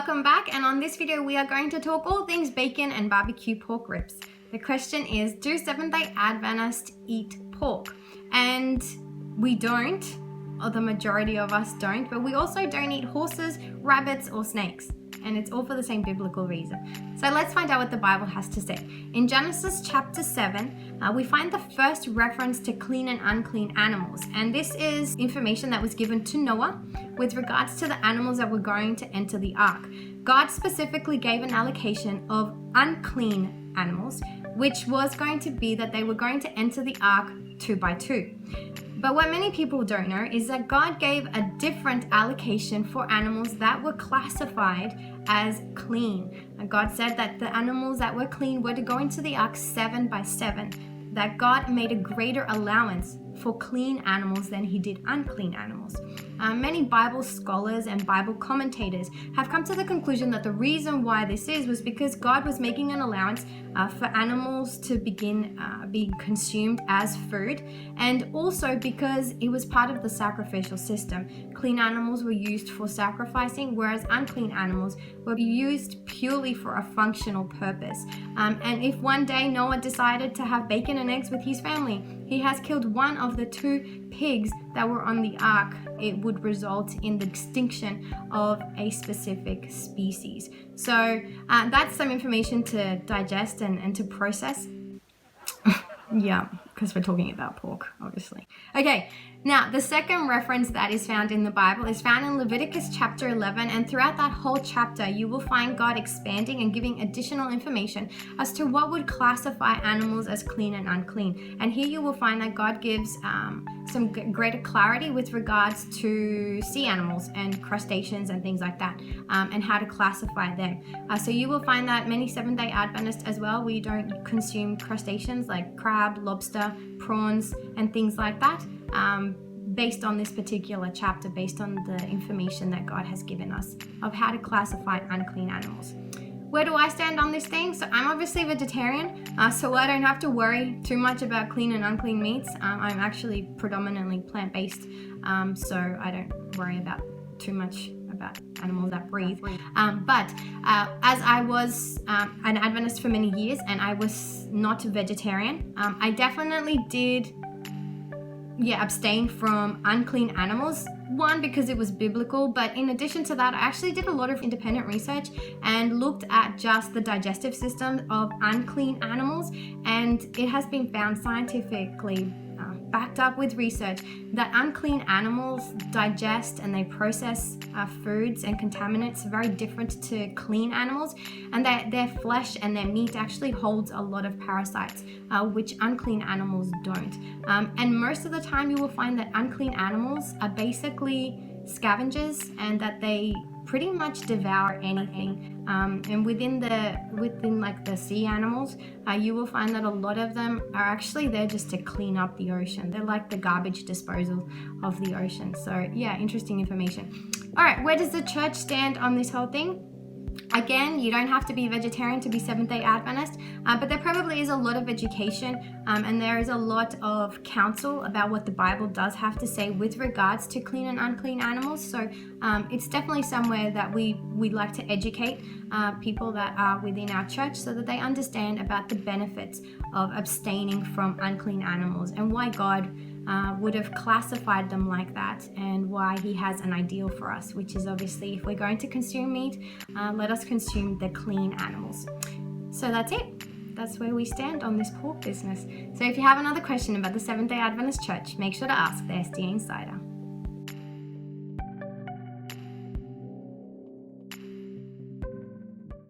Welcome back, and on this video we are going to talk all things bacon and barbecue pork ribs. The question is, do Seventh-day Adventists eat pork? And we don't, or the majority of us don't, but we also don't eat horses, rabbits, or snakes. And it's all for the same biblical reason. So let's find out what the Bible has to say. In Genesis chapter 7, we find the first reference to clean and unclean animals. And this is information that was given to Noah with regards to the animals that were going to enter the ark. God specifically gave an allocation of unclean animals, which was going to be that they were going to enter the ark 2 by 2. But what many people don't know is that God gave a different allocation for animals that were classified as clean. And God said that the animals that were clean were to go into the ark 7 by 7, that God made a greater allowance for clean animals than he did unclean animals. Many Bible scholars and Bible commentators have come to the conclusion that the reason why this was because God was making an allowance for animals to begin being consumed as food, and also because it was part of the sacrificial system. Clean animals were used for sacrificing, whereas unclean animals were used purely for a functional purpose. And if one day Noah decided to have bacon and eggs with his family, he has killed one of the 2 pigs that were on the ark, it would result in the extinction of a specific species. So that's some information to digest and to process. Yeah, because we're talking about pork, obviously. Okay, now the second reference that is found in the Bible is found in Leviticus chapter 11, and throughout that whole chapter you will find God expanding and giving additional information as to what would classify animals as clean and unclean. And here you will find that God gives some greater clarity with regards to sea animals and crustaceans and things like that, and how to classify them. So you will find that many Seventh-day Adventists as well, we don't consume crustaceans like crab, lobster, prawns, and things like that, based on this particular chapter, based on the information that God has given us of how to classify unclean animals. Where do I stand on this thing? So I'm obviously vegetarian, so I don't have to worry too much about clean and unclean meats. I'm actually predominantly plant-based, so I don't worry about too much about animals that breathe. But as I was an Adventist for many years and I was not vegetarian, I definitely did abstain from unclean animals. One, because it was biblical, but in addition to that, I actually did a lot of independent research and looked at just the digestive system of unclean animals, and it has been found scientifically backed up with research that unclean animals digest and they process foods and contaminants very different to clean animals, and that their flesh and their meat actually holds a lot of parasites, which unclean animals don't. And most of the time you will find that unclean animals are basically scavengers, and that they pretty much devour anything. And within like the sea animals, you will find that a lot of them are actually there just to clean up the ocean. They're like the garbage disposal of the ocean. So yeah, interesting information. All right, where does the church stand on this whole thing? Again, you don't have to be vegetarian to be Seventh-day Adventist, but there probably is a lot of education and there is a lot of counsel about what the Bible does have to say with regards to clean and unclean animals. So it's definitely somewhere that we'd like to educate people that are within our church so that they understand about the benefits of abstaining from unclean animals and why God would have classified them like that, and why he has an ideal for us, which is obviously if we're going to consume meat, let us consume the clean animals. So that's it. That's where we stand on this pork business. So if you have another question about the Seventh-day Adventist Church, make sure to ask the SDA Insider.